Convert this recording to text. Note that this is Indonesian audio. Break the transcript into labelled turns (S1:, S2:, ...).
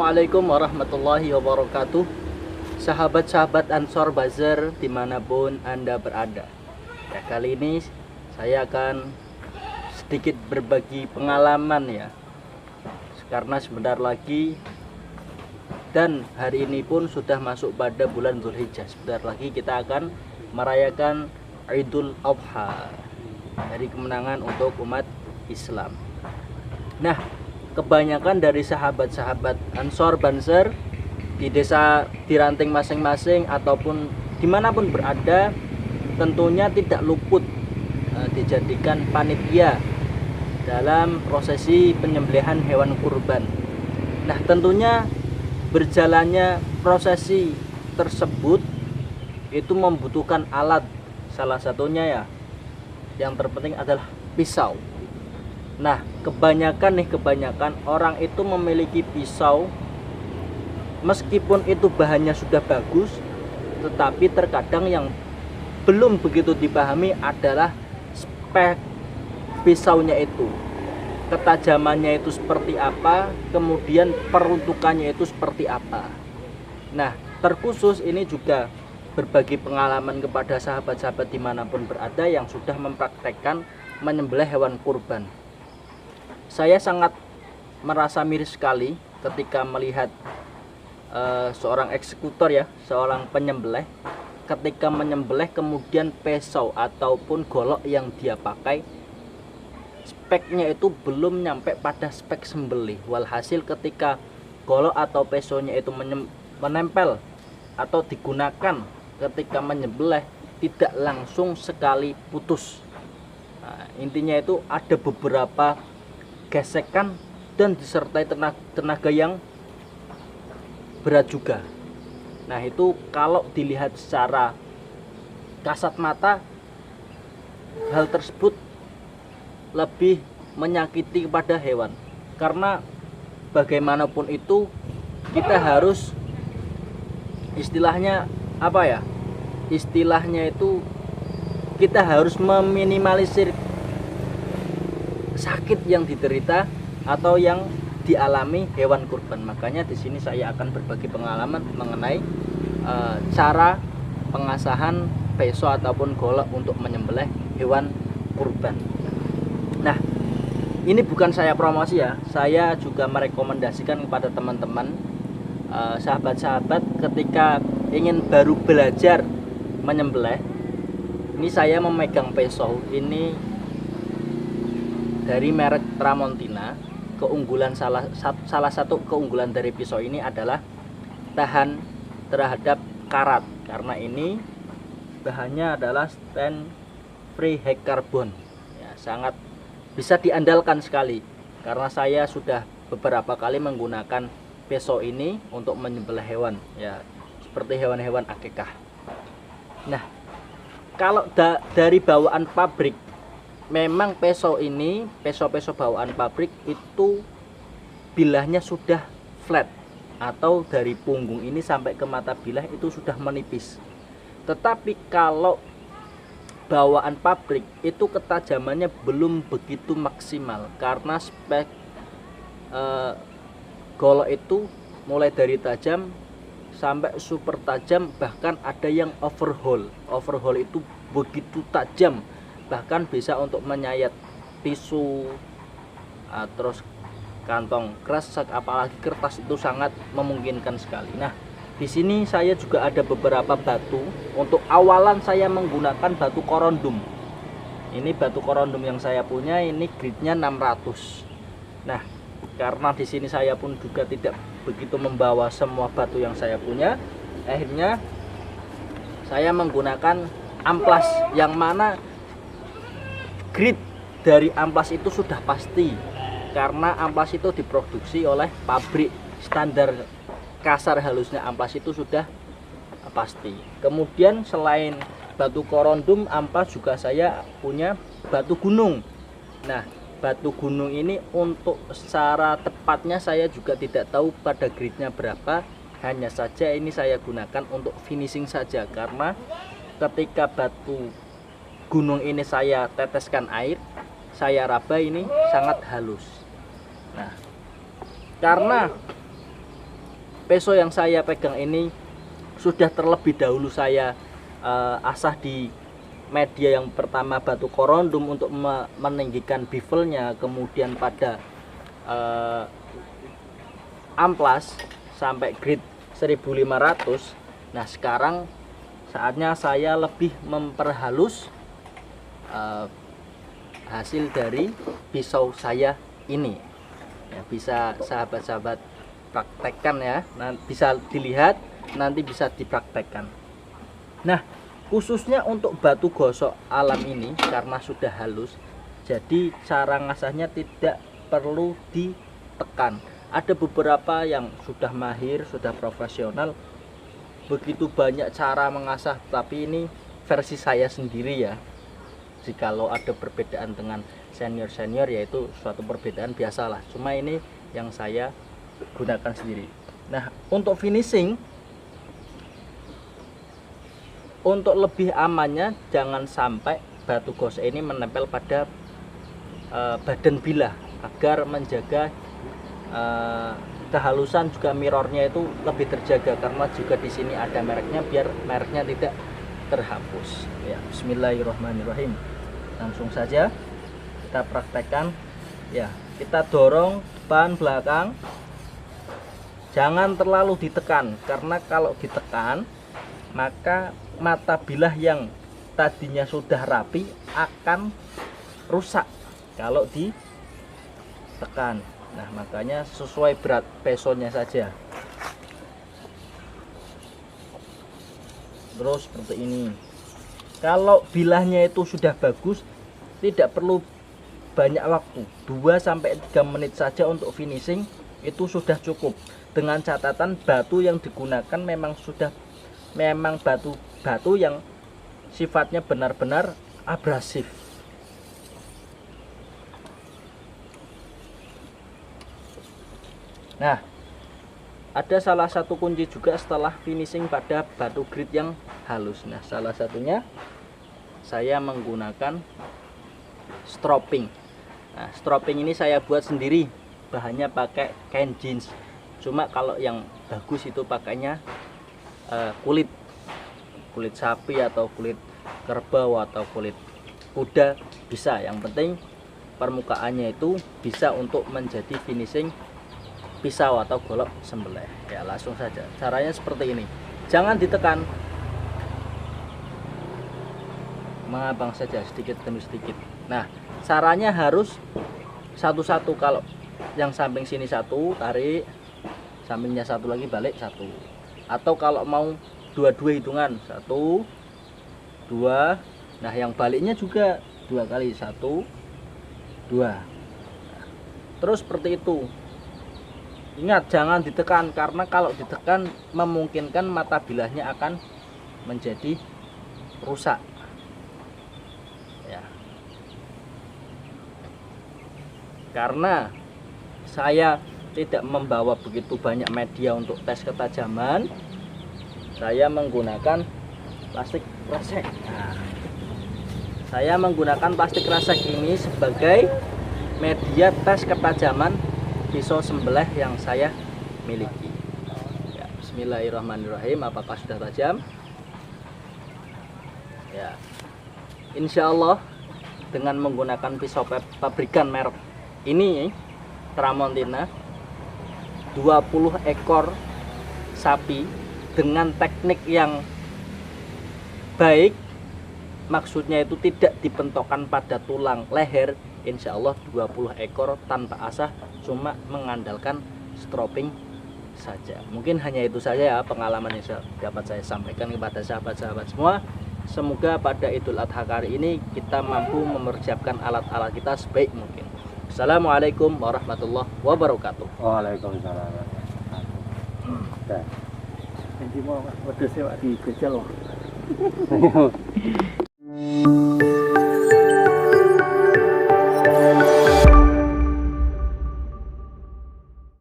S1: Assalamualaikum warahmatullahi wabarakatuh. Sahabat-sahabat Ansor Bazar dimanapun Anda berada, ya, kali ini saya akan sedikit berbagi pengalaman ya, karena sebentar lagi dan hari ini pun sudah masuk pada bulan Dzulhijjah. Sebentar lagi kita akan merayakan Idul Adha, hari kemenangan untuk umat Islam. Nah, kebanyakan dari sahabat-sahabat Ansor Banser di desa di ranting masing-masing ataupun dimanapun berada tentunya tidak luput dijadikan panitia dalam prosesi penyembelihan hewan kurban. Nah, tentunya berjalannya prosesi tersebut itu membutuhkan alat, salah satunya ya yang terpenting adalah pisau. Nah, kebanyakan orang itu memiliki pisau, meskipun itu bahannya sudah bagus, tetapi terkadang yang belum begitu dipahami adalah spek pisaunya itu, ketajamannya itu seperti apa, kemudian peruntukannya itu seperti apa. Nah, terkhusus ini juga berbagi pengalaman kepada sahabat-sahabat dimanapun berada yang sudah mempraktekkan menyembelih hewan kurban. Saya sangat merasa miris sekali ketika melihat seorang eksekutor ya, seorang penyembelih, ketika menyembelih kemudian pisau ataupun golok yang dia pakai speknya itu belum nyampe pada spek sembelih. Walhasil ketika golok atau pisaunya itu menempel atau digunakan ketika menyembelih tidak langsung sekali putus. Nah, intinya itu ada beberapa gesekan dan disertai tenaga yang berat juga. Nah, itu kalau dilihat secara kasat mata, hal tersebut lebih menyakiti kepada hewan, karena bagaimanapun itu kita harus istilahnya apa ya, istilahnya itu kita harus meminimalisir sakit yang diderita atau yang dialami hewan kurban. Makanya di sini saya akan berbagi pengalaman mengenai cara pengasahan pisau ataupun golok untuk menyembelih hewan kurban. Nah, ini bukan saya promosi ya, saya juga merekomendasikan kepada teman-teman sahabat-sahabat ketika ingin baru belajar menyembelih. Ini saya memegang pisau ini dari merek Tramontina. Keunggulan salah satu keunggulan dari pisau ini adalah tahan terhadap karat, karena ini bahannya adalah stand free high carbon ya, sangat bisa diandalkan sekali, karena saya sudah beberapa kali menggunakan pisau ini untuk menyembelih hewan ya, seperti hewan-hewan akikah. Nah, kalau dari bawaan pabrik, memang pisau ini, pisau-pisau bawaan pabrik itu bilahnya sudah flat, atau dari punggung ini sampai ke mata bilah itu sudah menipis. Tetapi kalau bawaan pabrik itu ketajamannya belum begitu maksimal, karena spek golok itu mulai dari tajam sampai super tajam, bahkan ada yang overhaul. Overhaul itu begitu tajam, bahkan bisa untuk menyayat tisu, terus kantong kresek, apalagi kertas, itu sangat memungkinkan sekali. Nah, di sini saya juga ada beberapa batu. Untuk awalan saya menggunakan batu korondum. Ini batu korondum yang saya punya, ini grade-nya 600. Nah, karena di sini saya pun juga tidak begitu membawa semua batu yang saya punya, akhirnya saya menggunakan amplas, yang mana grade dari amplas itu sudah pasti, karena amplas itu diproduksi oleh pabrik. Standar kasar halusnya amplas itu sudah pasti. Kemudian selain batu korondum, amplas juga saya punya batu gunung. Nah, batu gunung ini untuk secara tepatnya saya juga tidak tahu pada grade-nya berapa. Hanya saja ini saya gunakan untuk finishing saja, karena ketika batu gunung ini saya teteskan air, saya raba, ini sangat halus. Nah, karena peso yang saya pegang ini sudah terlebih dahulu saya asah di media yang pertama batu korondom untuk meninggikan bevelnya, kemudian pada amplas sampai grade 1500. Nah sekarang saatnya saya lebih memperhalus hasil dari pisau saya ini ya, bisa sahabat-sahabat praktekkan ya, nah, bisa dilihat nanti bisa dipraktekkan. Nah khususnya untuk batu gosok alam ini karena sudah halus, jadi cara ngasahnya tidak perlu ditekan. Ada beberapa yang sudah mahir, sudah profesional, begitu banyak cara mengasah, tapi ini versi saya sendiri ya. Jikalau ada perbedaan dengan senior-senior yaitu suatu perbedaan biasalah, cuma ini yang saya gunakan sendiri. Nah untuk finishing, untuk lebih amannya jangan sampai batu gosok ini menempel pada badan bilah agar menjaga kehalusan, juga mirrornya itu lebih terjaga karena juga di sini ada mereknya biar mereknya tidak terhapus ya. Bismillahirrahmanirrahim, langsung saja kita praktekkan ya. Kita dorong depan belakang, jangan terlalu ditekan karena kalau ditekan maka mata bilah yang tadinya sudah rapi akan rusak kalau ditekan. Nah makanya sesuai berat pesonya saja. Terus seperti ini. Kalau bilahnya itu sudah bagus, tidak perlu banyak waktu, 2-3 menit saja untuk finishing itu sudah cukup. Dengan catatan batu yang digunakan memang batu yang sifatnya benar-benar abrasif. Nah, ada salah satu kunci juga setelah finishing pada batu grit yang halus. Nah, salah satunya saya menggunakan stropping. Nah, stropping ini saya buat sendiri, bahannya pakai kain jeans. Cuma kalau yang bagus itu pakainya kulit sapi atau kulit kerbau atau kulit kuda bisa. Yang penting permukaannya itu bisa untuk menjadi finishing pisau atau golok sembelih ya. Langsung saja caranya seperti ini, jangan ditekan, mengabang saja sedikit demi sedikit. Nah caranya harus satu-satu. Kalau yang samping sini satu tarik, sampingnya satu lagi balik satu, atau kalau mau dua-dua hitungan 1 2. Nah yang baliknya juga 2 kali, 1 2. Terus seperti itu. Ingat jangan ditekan karena kalau ditekan memungkinkan mata bilahnya akan menjadi rusak ya. Karena saya tidak membawa begitu banyak media untuk tes ketajaman, saya menggunakan plastik kresek. Nah, saya menggunakan plastik kresek ini sebagai media tes ketajaman pisau sembelih yang saya miliki ya. Bismillahirrahmanirrahim, apakah sudah tajam ya? Insya Allah dengan menggunakan pisau pabrikan merek ini Tramontina, 20 ekor sapi dengan teknik yang baik, maksudnya itu tidak dipentokkan pada tulang leher. Insya Allah 20 ekor tanpa asah, cuma mengandalkan stropping saja. Mungkin hanya itu saja ya pengalaman yang dapat saya sampaikan kepada sahabat-sahabat semua. Semoga pada Idul Adha kali ini kita mampu mempersiapkan alat-alat kita sebaik mungkin. Assalamualaikum warahmatullahi wabarakatuh.
S2: Waalaikumsalam. Jadi mau wedhus e di gejal loh.